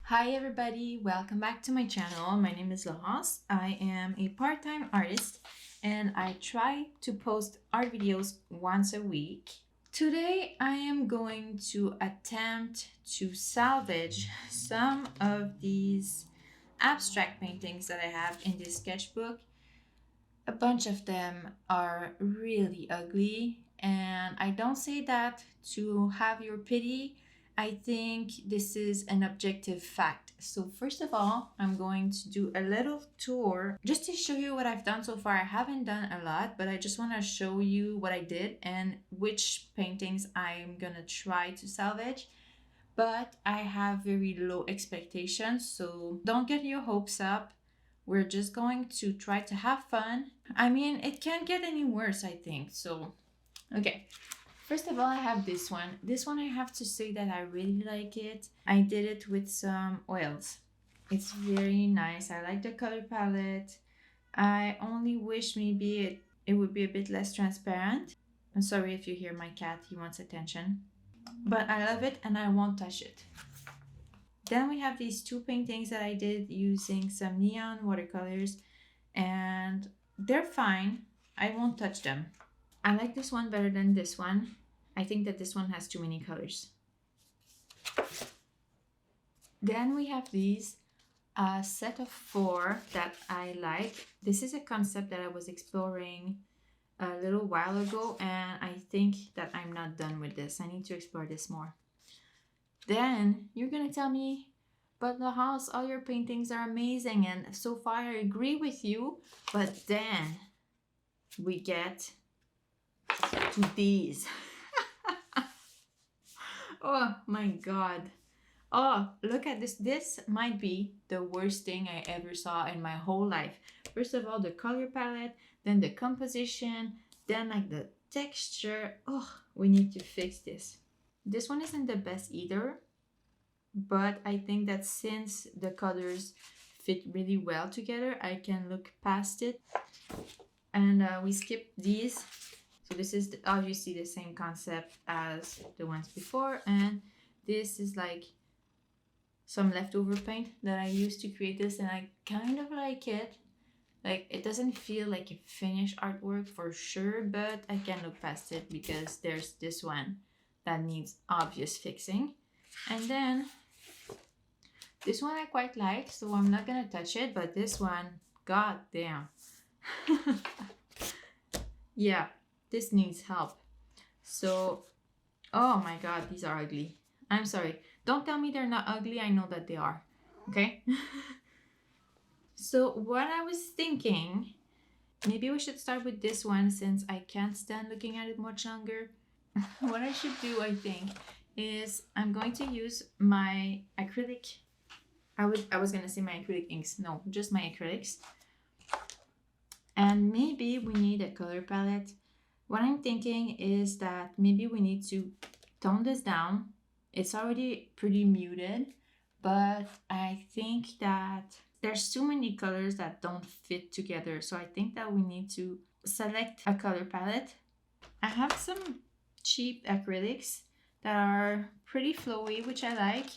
Hi everybody, welcome back to my channel. My name is Laurence. I am a part-time artist and I try to post art videos once a week. Today I am going to attempt to salvage some of these abstract paintings that I have in this sketchbook. A bunch of them are really ugly, and I don't say that to have your pity. I think this is an objective fact. So first of all, I'm going to do a little tour just to show you what I've done so far. I haven't done a lot, but I just want to show you what I did and which paintings I'm gonna try to salvage. But I have very low expectations, so don't get your hopes up. We're just going to try to have fun. I mean, it can't get any worse, I think. So, okay. First of all, I have this one. This one, I have to say that I really like it. I did it with some oils. It's very nice. I like the color palette. I only wish maybe it would be a bit less transparent. I'm sorry if you hear my cat. He wants attention. But I love it and I won't touch it. Then we have these two paintings that I did using some neon watercolors, and they're fine. I won't touch them. I like this one better than this one. I think that this one has too many colors. Then we have these, a set of 4 that I like. This is a concept that I was exploring a little while ago, and I think that I'm not done with this. I need to explore this more. Then you're gonna tell me, but Laurence, all your paintings are amazing, and so far I agree with you. But then we get to these. Oh my god. Oh, look at this. This might be the worst thing I ever saw in my whole life. First of all, the color palette, then the composition, then like the texture. Oh, we need to fix this. This one isn't the best either, but I think that since the colors fit really well together, I can look past it. And we skip these. So this is obviously the same concept as the ones before, and this is like some leftover paint that I used to create this, and I kind of like it. Like, it doesn't feel like a finished artwork for sure, but I can look past it because there's this one that needs obvious fixing. And then this one I quite like, so I'm not gonna touch it, but this one, god damn. Yeah, this needs help. So, oh my god, these are ugly. I'm sorry. Don't tell me they're not ugly. I know that they are. Okay? So what I was thinking, maybe we should start with this one since I can't stand looking at it much longer. What I should do, I think, is I'm going to use my acrylic. I was gonna say my acrylic inks. No, just my acrylics. And maybe we need a color palette. What I'm thinking is that maybe we need to tone this down. It's already pretty muted, but I think that there's too many colors that don't fit together. So I think that we need to select a color palette. I have some cheap acrylics that are pretty flowy, which I like.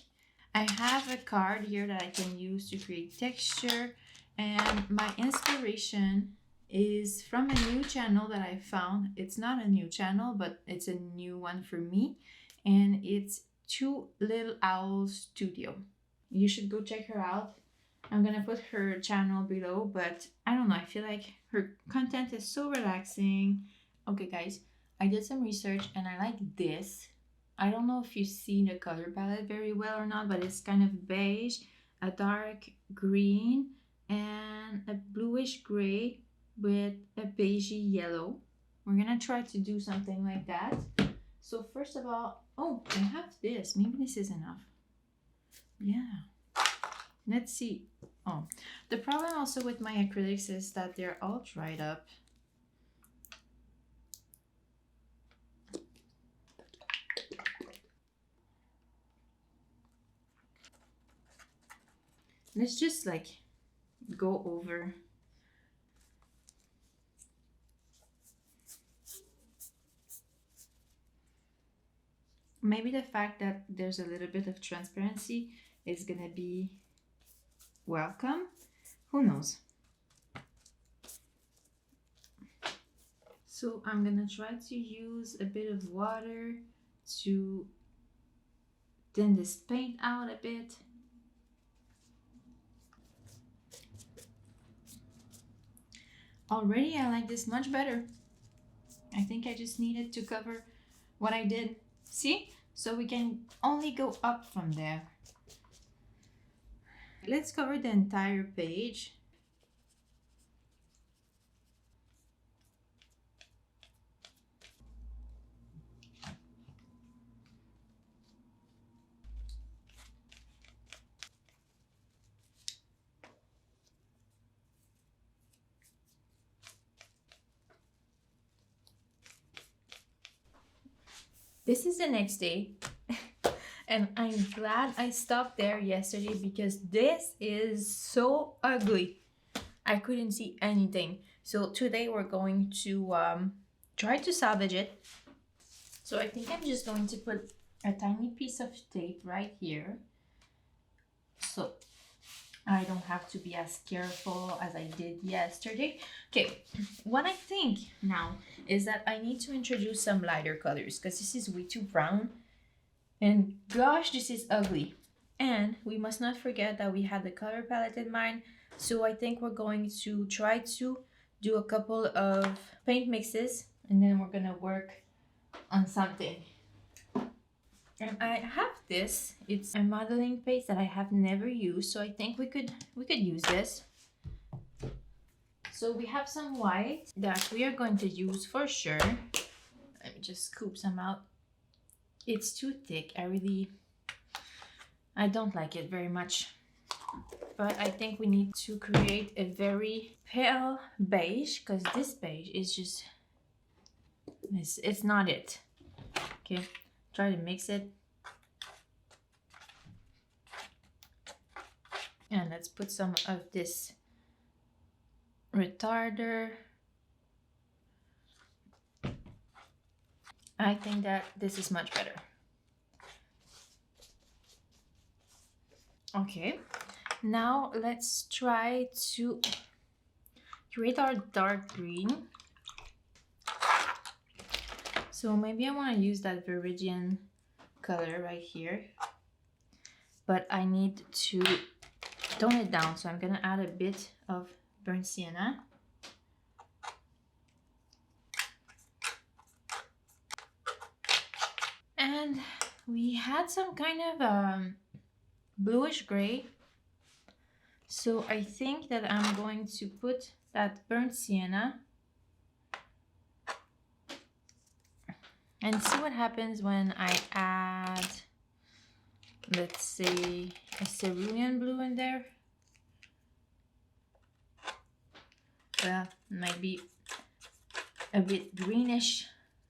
I have a card here that I can use to create texture, and my inspiration is from a new channel that I found. It's not a new channel, but it's a new one for me, and it's Two Little Owls Studio. You should go check her out. I'm gonna put her channel below, but I don't know, I feel like her content is so relaxing. Okay guys, I did some research and I like this. I don't know if you see the color palette very well or not, but it's kind of beige, a dark green, and a bluish gray with a beigey yellow. We're gonna try to do something like that. So first of all, oh, I have this. Maybe this is enough. Yeah. Let's see. Oh, the problem also with my acrylics is that they're all dried up. Let's just like go over. Maybe the fact that there's a little bit of transparency is gonna be welcome. Who knows? So I'm gonna try to use a bit of water to thin this paint out a bit. Already I like this much better. I think I just needed to cover what I did. See? So we can only go up from there. Let's cover the entire page. This is the next day. And I'm glad I stopped there yesterday because this is so ugly. I couldn't see anything. So today we're going to try to salvage it. So I think I'm just going to put a tiny piece of tape right here, so I don't have to be as careful as I did yesterday. Okay, what I think now is that I need to introduce some lighter colors because this is way too brown. And gosh, this is ugly. And we must not forget that we had the color palette in mind. So I think we're going to try to do a couple of paint mixes and then we're gonna work on something. And I have this. It's a modeling paste that I have never used, so I think we could use this. So we have some white that we are going to use for sure. Let me just scoop some out. It's too thick. I don't like it very much. But I think we need to create a very pale beige because this beige is just, it's not it. Okay, try to mix it. And let's put some of this retarder. I think that this is much better. Okay, now let's try to create our dark green. So maybe I want to use that Viridian color right here, but I need to tone it down, so I'm gonna add a bit of burnt sienna. And we had some kind of bluish gray, so I think that I'm going to put that burnt sienna and see what happens when I add, let's say, a cerulean blue in there. Well, it might be a bit greenish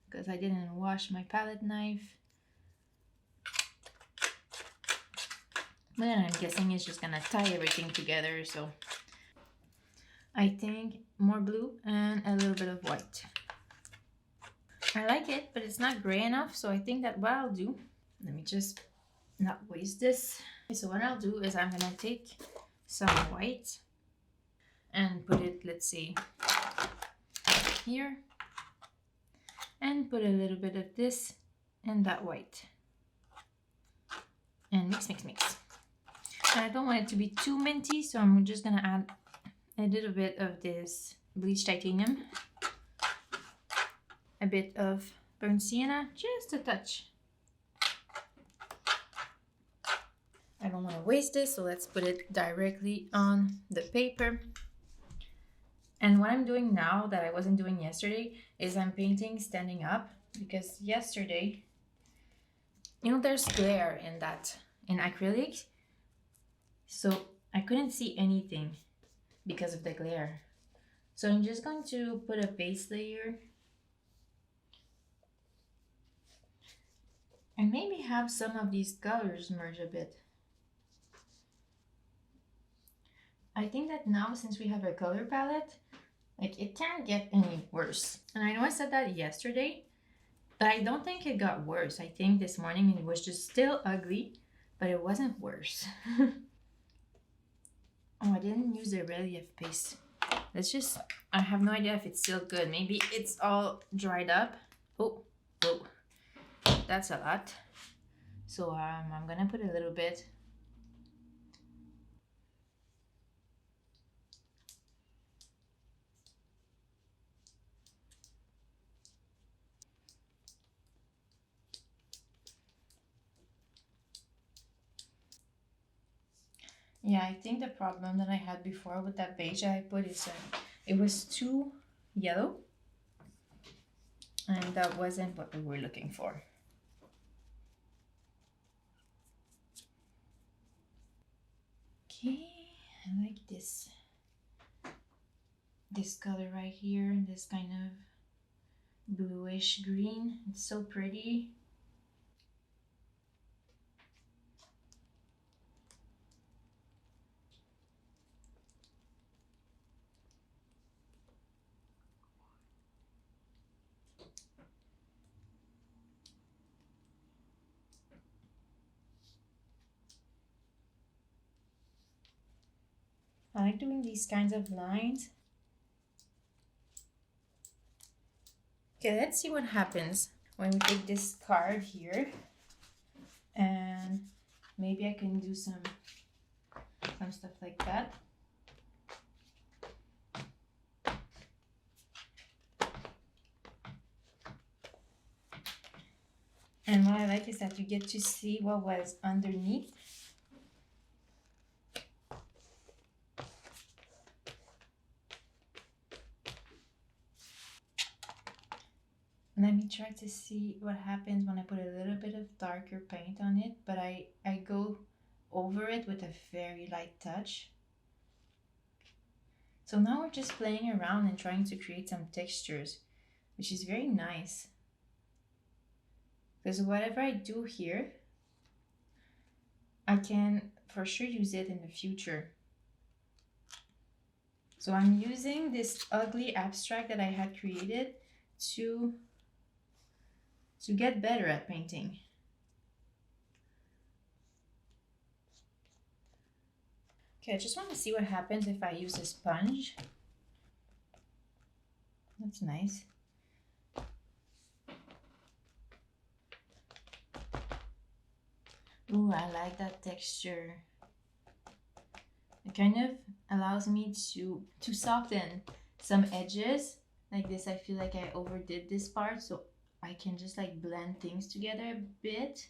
because I didn't wash my palette knife. But then I'm guessing it's just gonna tie everything together, so I think more blue and a little bit of white. I like it, but it's not gray enough, so I think that what I'll do, let me just not waste this. So what I'll do is I'm gonna take some white and put it, let's see, here, and put a little bit of this and that white, and mix, mix, mix. And I don't want it to be too minty, so I'm just gonna add a little bit of this bleached titanium, a bit of burnt sienna, just a touch. I don't want to waste this, so let's put it directly on the paper. And what I'm doing now that I wasn't doing yesterday is I'm painting standing up, because yesterday, you know, there's glare in acrylic, so I couldn't see anything because of the glare. So I'm just going to put a base layer and maybe have some of these colors merge a bit. I think that now, since we have a color palette, like, it can't get any worse. And I know I said that yesterday, but I don't think it got worse. I think this morning it was just still ugly, but it wasn't worse. Oh, I didn't use the relief paste. Let's just, I have no idea if it's still good. Maybe it's all dried up. Oh, that's a lot. So I'm gonna put a little bit. Yeah, I think the problem that I had before with that beige that I put is it was too yellow, and that wasn't what we were looking for. Okay, I like this color right here, this kind of bluish green. It's so pretty. I like doing these kinds of lines. Okay, let's see what happens when we take this card here, and maybe I can do some stuff like that. And what I like is that you get to see what was underneath. Let me try to see what happens when I put a little bit of darker paint on it, but I go over it with a very light touch. So now we're just playing around and trying to create some textures, which is very nice. Because whatever I do here, I can for sure use it in the future. So I'm using this ugly abstract that I had created to get better at painting. Okay, I just want to see what happens if I use a sponge. That's nice. Ooh, I like that texture. It kind of allows me to soften some edges. Like this, I feel like I overdid this part, so I can just like blend things together a bit.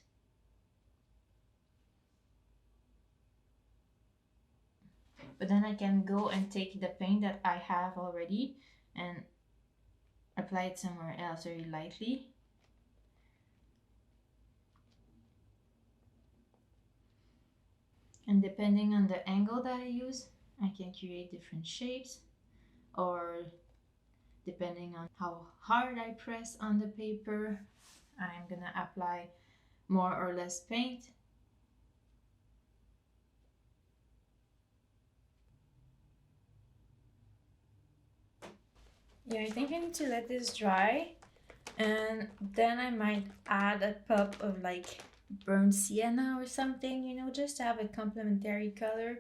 But then I can go and take the paint that I have already and apply it somewhere else very lightly. And depending on the angle that I use, I can create different shapes, or depending on how hard I press on the paper, I'm gonna apply more or less paint. Yeah, I think I need to let this dry, and then I might add a pop of like burnt sienna or something, you know, just to have a complementary color.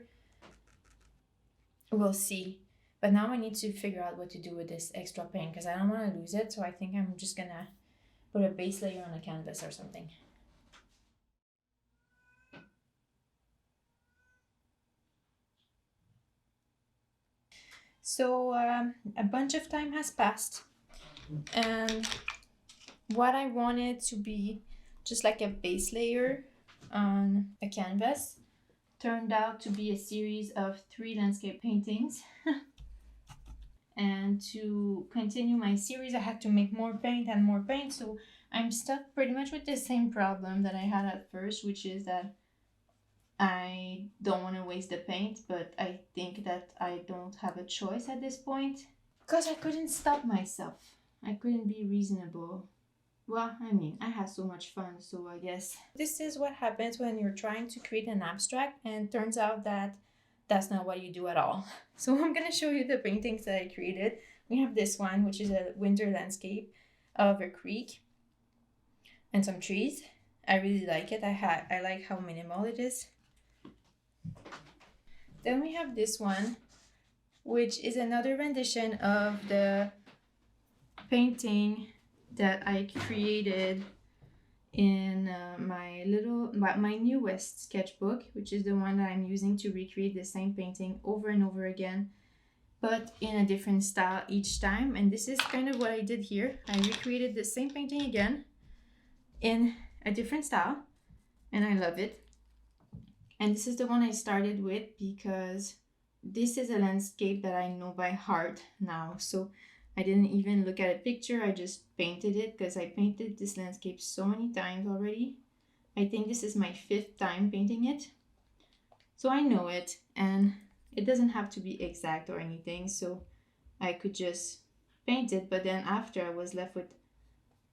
We'll see. But now I need to figure out what to do with this extra paint because I don't want to lose it. So I think I'm just gonna put a base layer on a canvas or something. So a bunch of time has passed, and what I wanted to be just like a base layer on a canvas turned out to be a series of 3 landscape paintings. And to continue my series, I had to make more paint and more paint. So I'm stuck pretty much with the same problem that I had at first, which is that I don't want to waste the paint, but I think that I don't have a choice at this point because I couldn't stop myself. I couldn't be reasonable. Well, I mean, I had so much fun, so I guess this is what happens when you're trying to create an abstract and it turns out that that's not what you do at all. So I'm gonna show you the paintings that I created. We have this one, which is a winter landscape of a creek and some trees. I really like it. I like how minimal it is. Then we have this one, which is another rendition of the painting that I created in my newest sketchbook, which is the one that I'm using to recreate the same painting over and over again, but in a different style each time. And this is kind of what I did here. I recreated the same painting again in a different style, and I love it. And this is the one I started with because this is a landscape that I know by heart now. So I didn't even look at a picture, I just painted it because I painted this landscape so many times already. I think this is my 5th time painting it. So I know it, and it doesn't have to be exact or anything, so I could just paint it. But then after, I was left with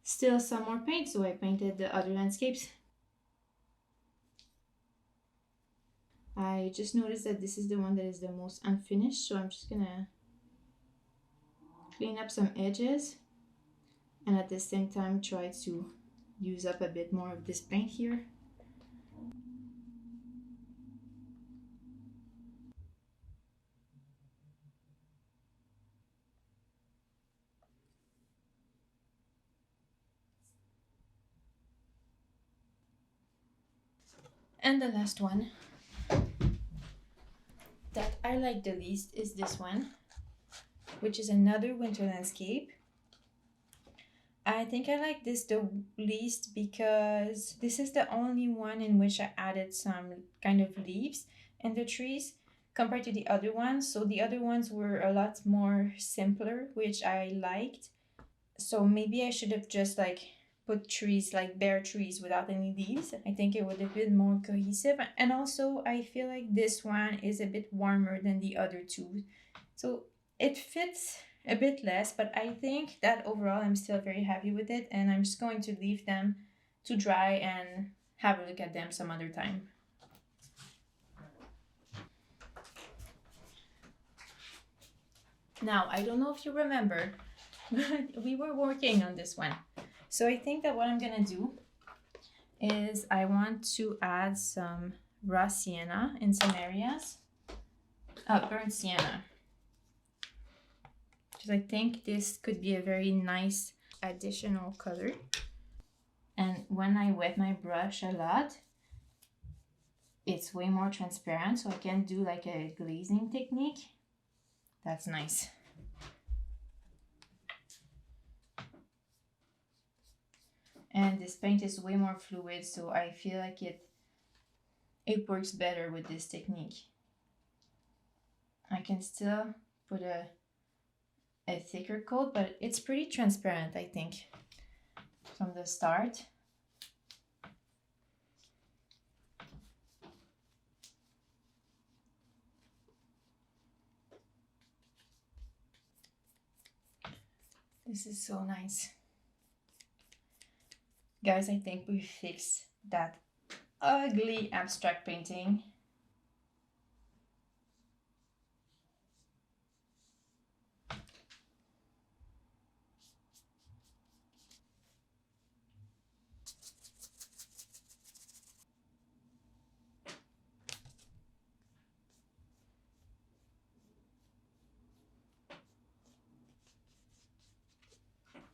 still some more paint, so I painted the other landscapes. I just noticed that this is the one that is the most unfinished, so I'm just gonna clean up some edges and at the same time try to use up a bit more of this paint here. And the last one that I like the least is this one, which is another winter landscape. I think I like this the least because this is the only one in which I added some kind of leaves in the trees compared to the other ones. So the other ones were a lot more simpler, which I liked. So maybe I should have just like put trees, like bare trees without any leaves. I think it would have been more cohesive. And also I feel like this one is a bit warmer than the other two. So it fits a bit less, but I think that overall I'm still very happy with it, and I'm just going to leave them to dry and have a look at them some other time. Now, I don't know if you remember, but we were working on this one. So I think that what I'm gonna do is I want to add some raw sienna in some areas, burnt sienna. Because I think this could be a very nice additional color. And when I wet my brush a lot, it's way more transparent, so I can do like a glazing technique. That's nice. And this paint is way more fluid, so I feel like it works better with this technique. I can still put a thicker coat, but it's pretty transparent, I think, from the start. This is so nice. Guys, I think we fixed that ugly abstract painting.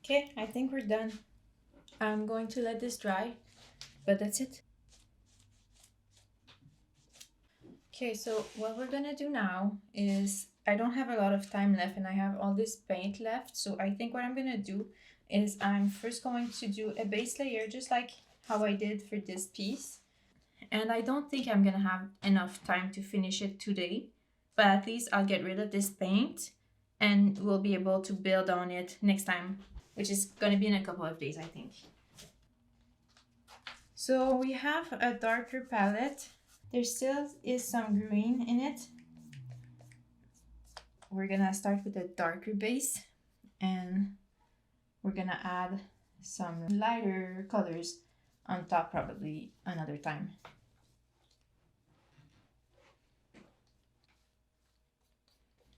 Okay, I think we're done. I'm going to let this dry, but that's it. Okay, so what we're gonna do now is, I don't have a lot of time left and I have all this paint left, so I think what I'm gonna do is I'm first going to do a base layer just like how I did for this piece. And I don't think I'm gonna have enough time to finish it today, but at least I'll get rid of this paint and we'll be able to build on it next time, which is gonna be in a couple of days, I think. So we have a darker palette. There still is some green in it. We're gonna start with a darker base and we're gonna add some lighter colors on top probably another time.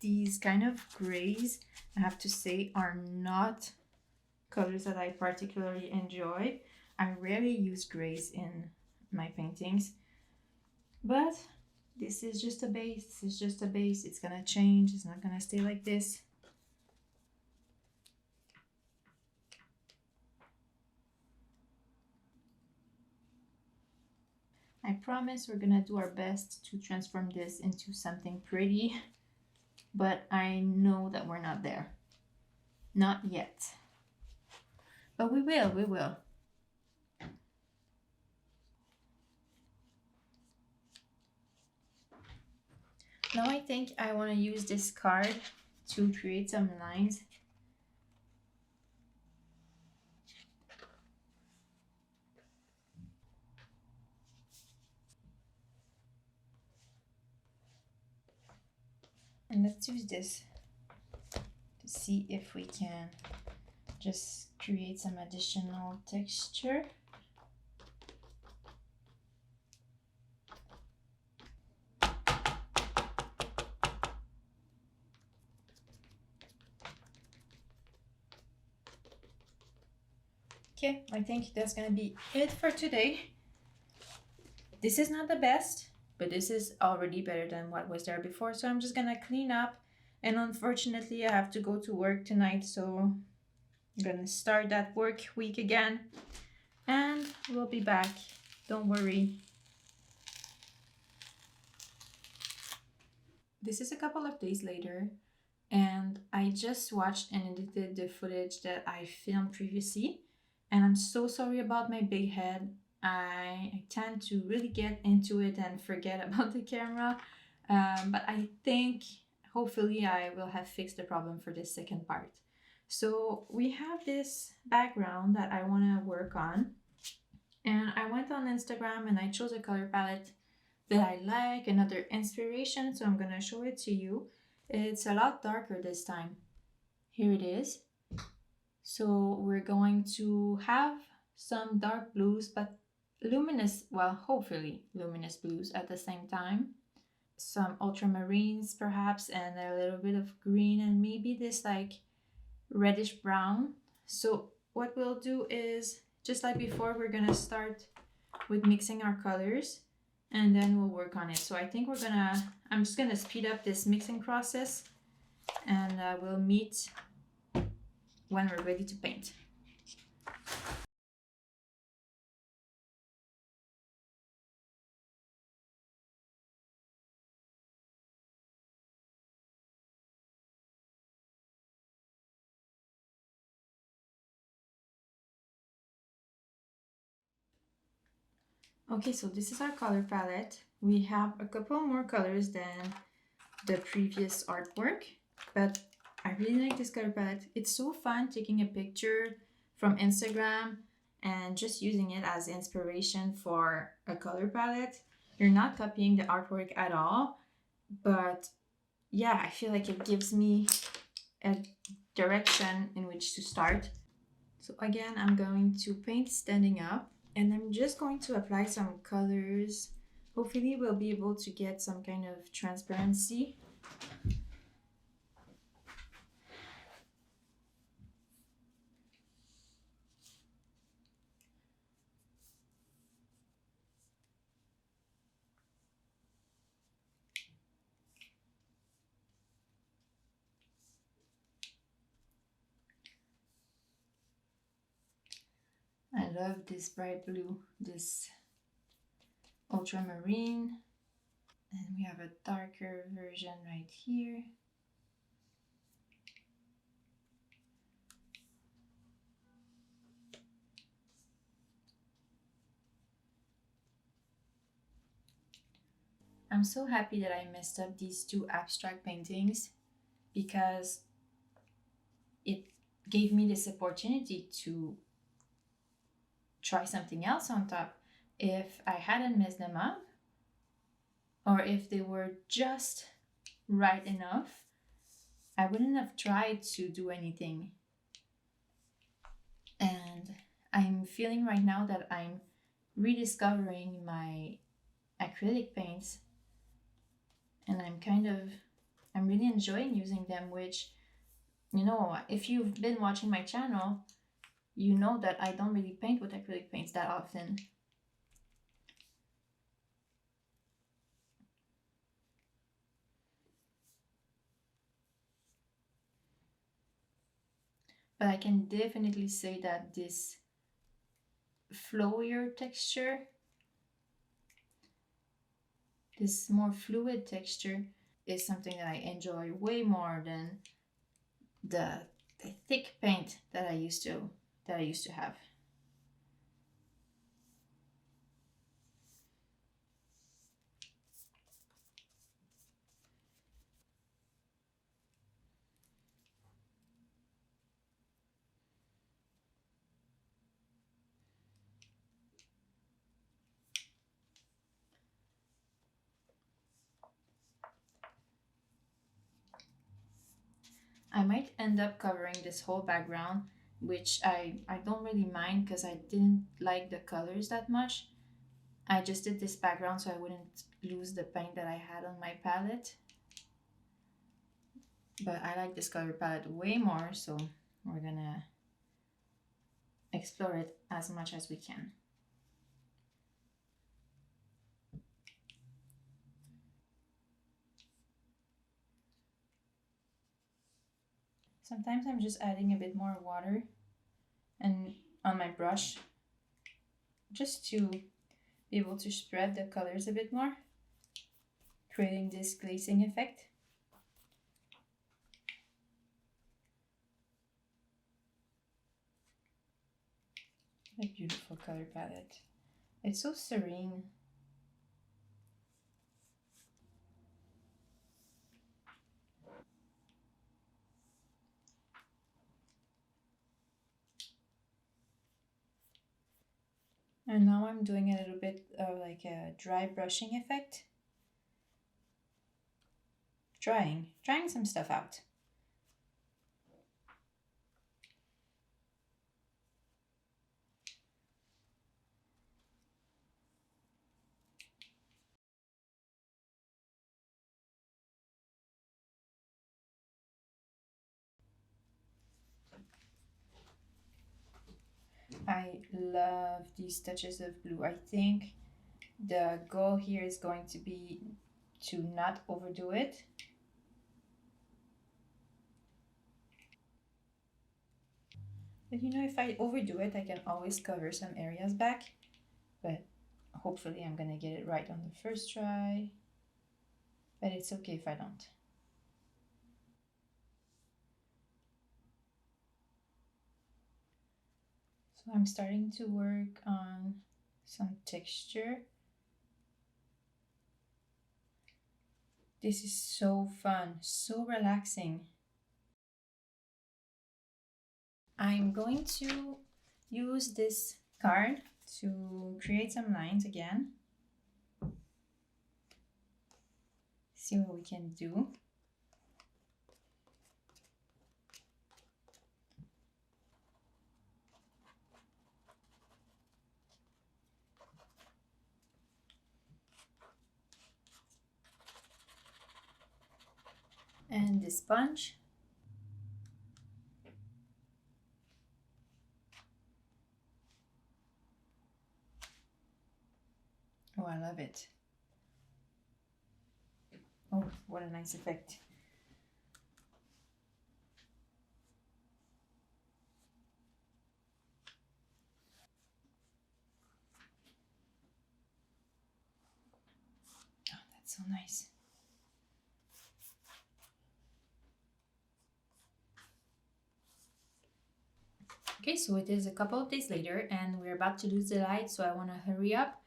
These kind of grays, I have to say, are not colors that I particularly enjoy. I rarely use grays in my paintings, but this is just a base. This is just a base. It's gonna change. It's not gonna stay like this. I promise we're gonna do our best to transform this into something pretty, but I know that we're not there. Not yet. But we will, we will. Now I think I want to use this card to create some lines. And let's use this to see if we can just create some additional texture. Okay, I think that's gonna be it for today. This is not the best, but this is already better than what was there before. So I'm just gonna clean up, and unfortunately I have to go to work tonight, so I'm gonna start that work week again, and we'll be back. Don't worry. This is a couple of days later, and I just watched and edited the footage that I filmed previously, and I'm so sorry about my big head. I tend to really get into it and forget about the camera, but I think hopefully I will have fixed the problem for this second part. So we have this background that I want to work on, and I went on Instagram and I chose a color palette that I like, another inspiration, so I'm gonna show it to you. It's a lot darker this time. Here it is. So we're going to have some dark blues, but luminous, well, hopefully luminous blues at the same time. Some ultramarines perhaps, and a little bit of green, and maybe this like reddish brown. So what we'll do is, just like before, we're gonna start with mixing our colors, and then we'll work on it. So I think I'm just gonna speed up this mixing process, and we'll meet when we're ready to paint. Okay, so this is our color palette. We have a couple more colors than the previous artwork, but I really like this color palette. It's so fun taking a picture from Instagram and just using it as inspiration for a color palette. You're not copying the artwork at all, but yeah, I feel like it gives me a direction in which to start. So again, I'm going to paint standing up, and I'm just going to apply some colors. Hopefully we'll be able to get some kind of transparency. I love this bright blue, this ultramarine, and we have a darker version right here. I'm so happy that I messed up these two abstract paintings, because it gave me this opportunity to try something else on top. If I hadn't messed them up, or if they were just right enough, I wouldn't have tried to do anything. And I'm feeling right now that I'm rediscovering my acrylic paints, and I'm really enjoying using them, which, you know, if you've been watching my channel, you know that I don't really paint with acrylic paints that often. But I can definitely say that this flowier texture, this more fluid texture, is something that I enjoy way more than the thick paint that I used to have. I might end up covering this whole background, which I don't really mind because I didn't like the colors that much. I just did this background so I wouldn't lose the paint that I had on my palette. But I like this color palette way more, so we're gonna explore it as much as we can. Sometimes I'm just adding a bit more water and on my brush just to be able to spread the colors a bit more, creating this glazing effect. A beautiful color palette. It's so serene. And now I'm doing a little bit of like a dry brushing effect. Trying some stuff out. I love these touches of blue. I think the goal here is going to be to not overdo it. But you know, if I overdo it, I can always cover some areas back. But hopefully I'm gonna get it right on the first try. But it's okay if I don't. So I'm starting to work on some texture. This is so fun, so relaxing. I'm going to use this card to create some lines again. See what we can do. And the sponge. Oh, I love it. Oh, what a nice effect. Oh, that's so nice. Okay, so it is a couple of days later and we're about to lose the light, so I want to hurry up.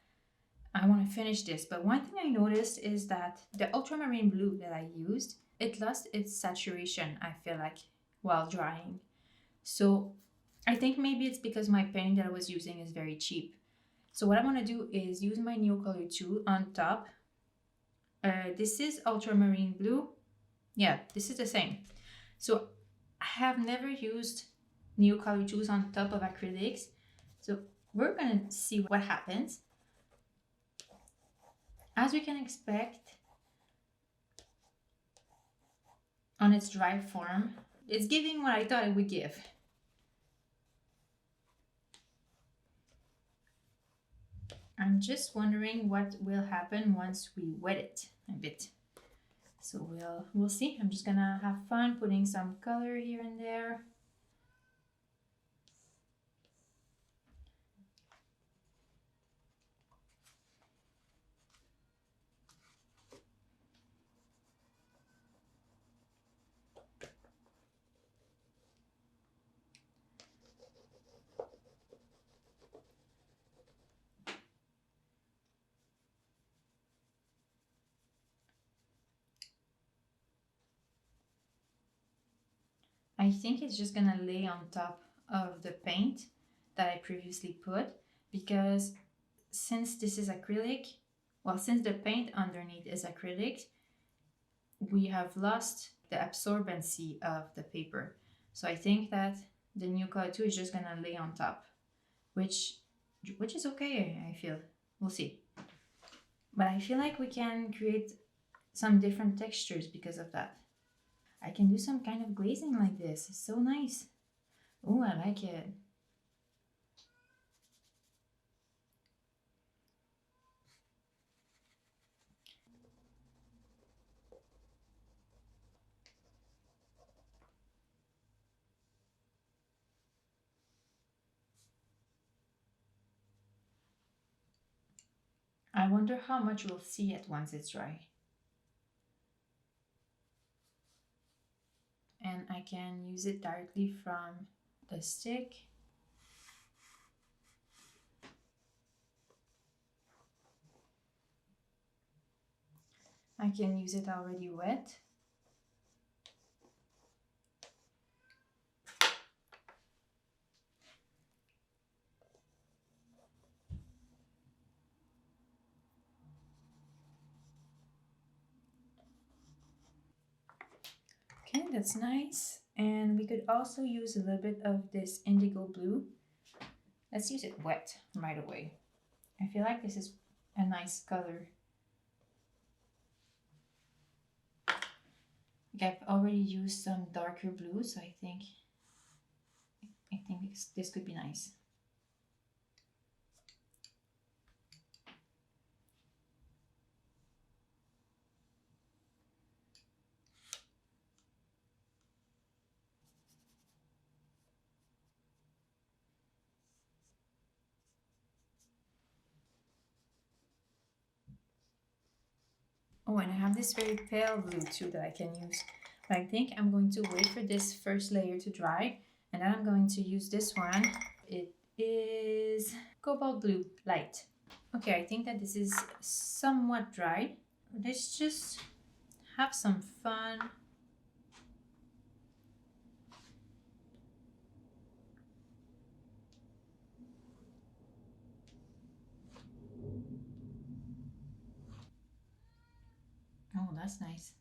I want to finish this, but one thing I noticed is that the ultramarine blue that I used, it lost its saturation, I feel like, while drying. So I think maybe it's because my paint that I was using is very cheap. So what I want to do is use my Neocolor 2 on top. This is ultramarine blue. Yeah, this is the same. So I have never used Neocolor 2s on top of acrylics. So we're gonna see what happens. As we can expect, on its dry form, it's giving what I thought it would give. I'm just wondering what will happen once we wet it a bit. So we'll see. I'm just gonna have fun putting some color here and there. I think it's just gonna lay on top of the paint that I previously put, because since this is acrylic, well, since the paint underneath is acrylic, we have lost the absorbency of the paper. So I think that the new color too is just gonna lay on top, which is okay, I feel. We'll see. But I feel like we can create some different textures because of that. I can do some kind of glazing like this. It's so nice. Oh, I like it. I wonder how much we'll see it once it's dry. And I can use it directly from the stick. I can use it already wet. Okay, that's nice. And we could also use a little bit of this indigo blue. Let's use it wet right away. I feel like this is a nice color. Like I've already used some darker blue, so I think this could be nice. Oh, and I have this very pale blue too that I can use. But I think I'm going to wait for this first layer to dry, and then I'm going to use this one. It is cobalt blue light. Okay, I think that this is somewhat dry. Let's just have some fun. Oh, that's nice.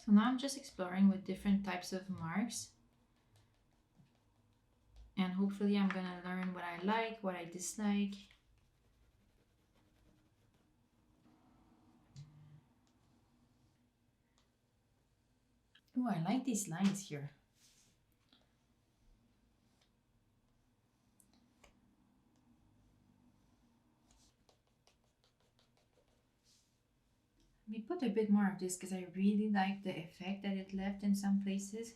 So now I'm just exploring with different types of marks. And hopefully I'm gonna learn what I like, what I dislike. Oh, I like these lines here. We put a bit more of this because I really like the effect that it left in some places.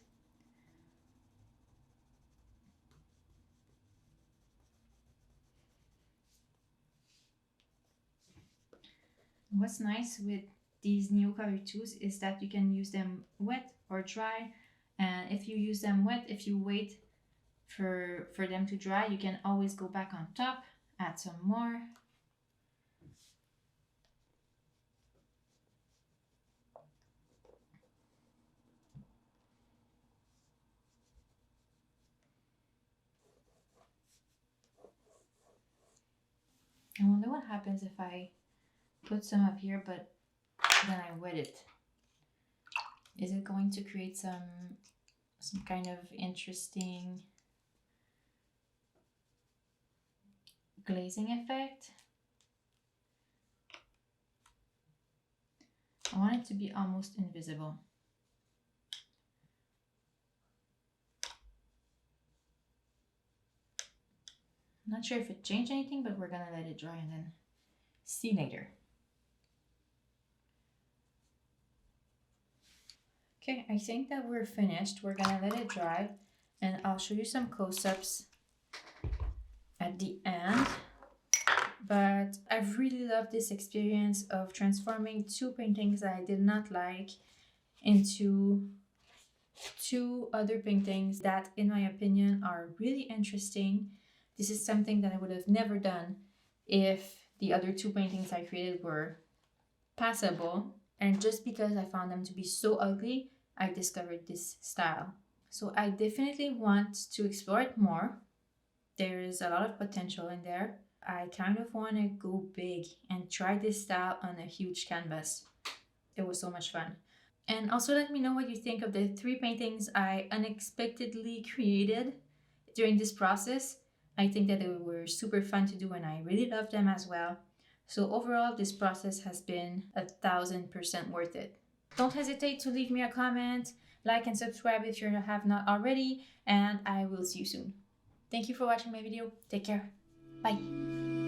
What's nice with these new color tools is that you can use them wet or dry. And if you use them wet, if you wait for them to dry, you can always go back on top, add some more. I wonder what happens if I put some up here, but then I wet it. Is it going to create some some kind of interesting glazing effect. I want it to be almost invisible. Not sure if it changed anything, but we're gonna let it dry and then see later. Okay, I think that we're finished. We're gonna let it dry and I'll show you some close-ups at the end. But I've really loved this experience of transforming two paintings that I did not like into two other paintings that, in my opinion, are really interesting. This is something that I would have never done if the other two paintings I created were passable. And just because I found them to be so ugly, I discovered this style. So I definitely want to explore it more. There is a lot of potential in there. I kind of want to go big and try this style on a huge canvas. It was so much fun. And also let me know what you think of the 3 paintings I unexpectedly created during this process. I think that they were super fun to do and I really loved them as well. So overall, this process has been 1000% worth it. Don't hesitate to leave me a comment, like and subscribe if you have not already, and I will see you soon. Thank you for watching my video. Take care. Bye.